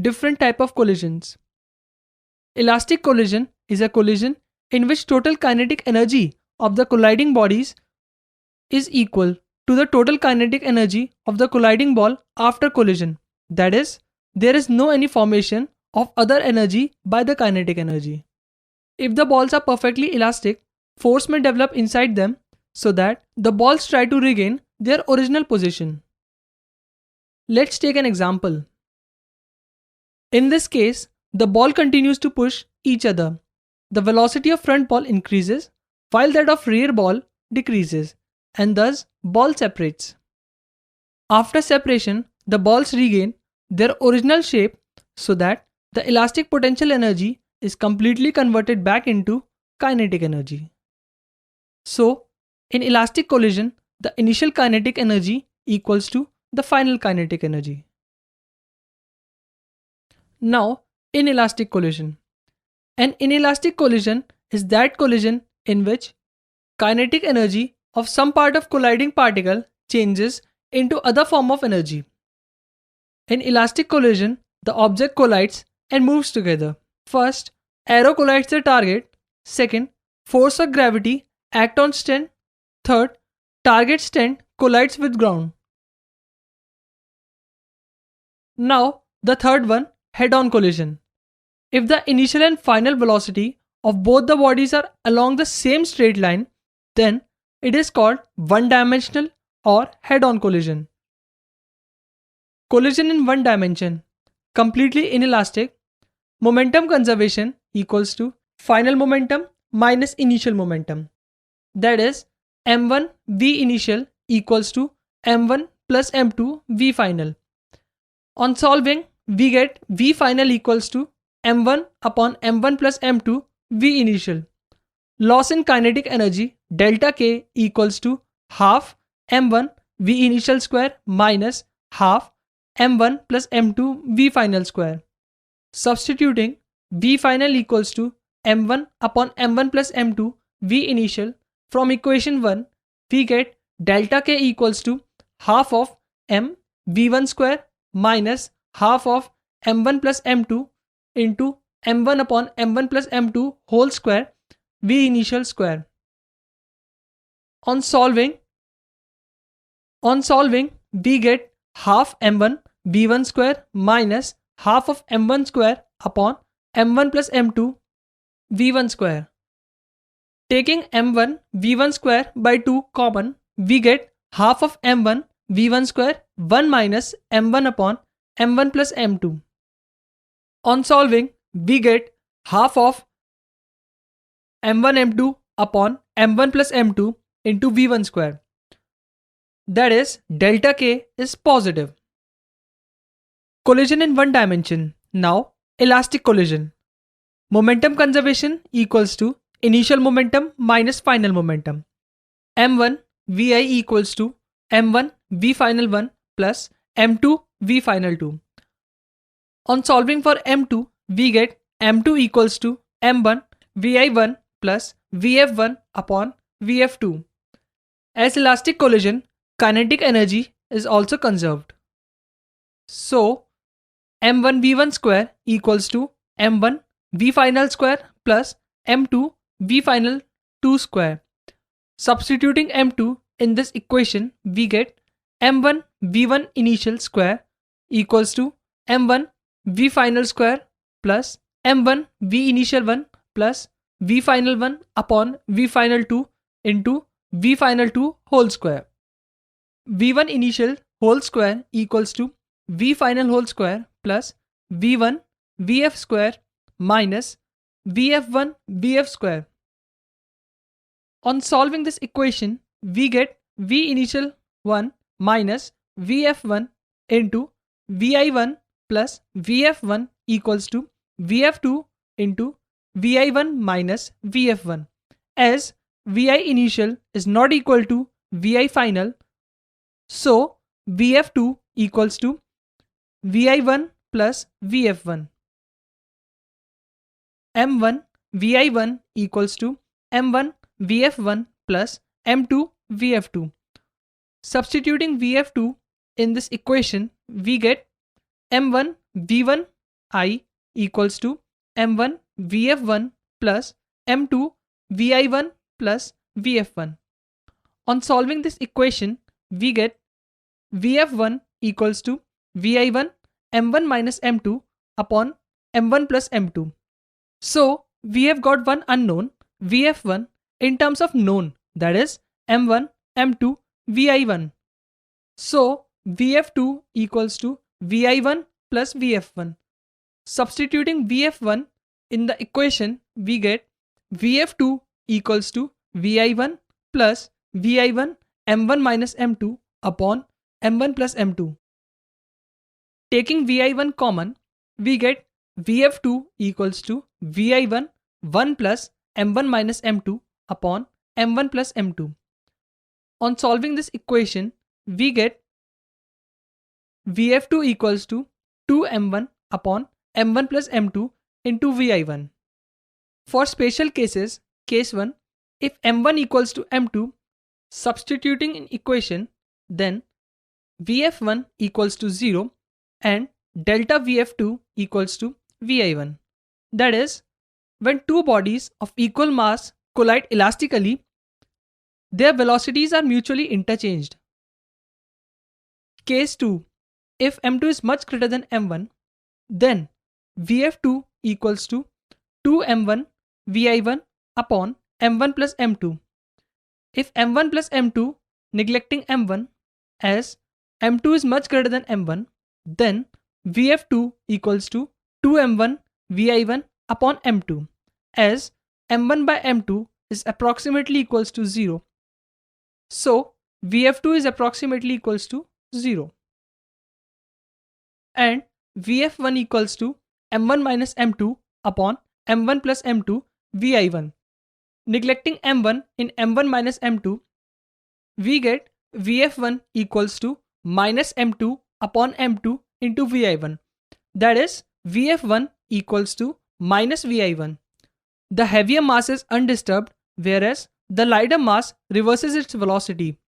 different type of collisions. Elastic collision is a collision in which total kinetic energy of the colliding bodies is equal to the total kinetic energy of the colliding ball after collision. That is, there is no any formation of other energy by the kinetic energy. If the balls are perfectly elastic, force may develop inside them so that the balls try to regain their original position. Let's take an example. In this case, the ball continues to push each other. The velocity of front ball increases while that of rear ball decreases, and thus ball separates. After separation, the balls regain their original shape so that the elastic potential energy is completely converted back into kinetic energy. So, in elastic collision, the initial kinetic energy equals to the final kinetic energy. Now, inelastic collision. An inelastic collision is that collision in which kinetic energy of some part of colliding particle changes into other form of energy. In elastic collision, the object collides and moves together. First, arrow collides the target. Second, force of gravity act on stand. Third, target stand collides with ground. Now, the third one, head-on collision. If the initial and final velocity of both the bodies are along the same straight line, then it is called one-dimensional or head-on collision. Collision in one dimension, completely inelastic. Momentum conservation equals to final momentum minus initial momentum. That is, m1 v initial equals to m1 plus m2 v final. On solving, we get v final equals to m1 upon m1 plus m2 v initial. Loss in kinetic energy delta k equals to half m1 v initial square minus half m1 plus m2 v final square. Substituting, v final equals to m1 upon m1 plus m2 v initial from equation 1, we get delta k equals to half of m v1 square minus half of m1 plus m2 into m1 upon m1 plus m2 whole square v initial square. On solving, we get half m1 v1 square minus half of m1 square upon m1 plus m2 v1 square. Taking m1 v1 square by 2 common, we get half of m1 v1 square 1 minus m1 upon m1 plus m2. On solving, we get half of m1 m2 upon m1 plus m2 into v1 square. That is, delta k is positive. Collision in one dimension. Now, elastic collision. Momentum conservation equals to initial momentum minus final momentum. m1 vi equals to m1 v final 1 plus m2 v final 2. On solving for m2, we get m2 equals to m1 vi1 plus vf1 upon vf2. As elastic collision, kinetic energy is also conserved. So, m1 v1 square equals to m1 v final square plus m2 v final 2 square. Substituting m2 in this equation, we get m1 v1 initial square equals to m1 v final square plus m1 v initial 1 plus v final 1 upon v final 2 into v final 2 whole square. v1 initial whole square equals to v final whole square plus v1 vf square minus vf1 vf square. On solving this equation, we get v initial 1 minus vf1 into vi1 plus vf1 equals to vf2 into vi1 minus vf1. As vi initial is not equal to vi final, so vf2 equals to vi1 plus vf1. m1 vi1 equals to m1 vf1 plus m2 vf2. Substituting vf2 in this equation, we get m1 v1 I equals to m1 vf1 plus m2 vi1 plus vf1. On solving this equation, we get vf1 equals to vi1 m1 minus m2 upon m1 plus m2. So we have got one unknown vf1 in terms of known, that is m1 m2 vi1. So vf2 equals to vi1 plus vf1. Substituting vf1 in the equation, we get vf2 equals to vi1 plus vi1 m1 minus m2 upon m1 plus m2. Taking vi1 common, we get vf2 equals to vi1 1 plus m1 minus m2 upon m1 plus m2. On solving this equation, we get vf2 equals to 2m1 upon m1 plus m2 into vi1. For special cases, case 1, if m1 equals to m2, substituting in equation, then vf1 equals to 0 and delta vf2 equals to vi1. That is, when two bodies of equal mass collide elastically, their velocities are mutually interchanged. Case 2, if m2 is much greater than m1, then vf2 equals to 2m1 vi1 upon m1 plus m2. If m1 plus m2 neglecting m1, as m2 is much greater than m1, then vf2 equals to 2m1 vi1 upon m2, as m1 by m2 is approximately equals to 0. So vf2 is approximately equals to 0. And vf1 equals to m1 minus m2 upon m1 plus m2 vi1. Neglecting m1 in m1 minus m2, we get vf1 equals to minus m2 upon m2 into vi1. That is, vf1 equals to minus vi1. The heavier mass is undisturbed, whereas the lighter mass reverses its velocity.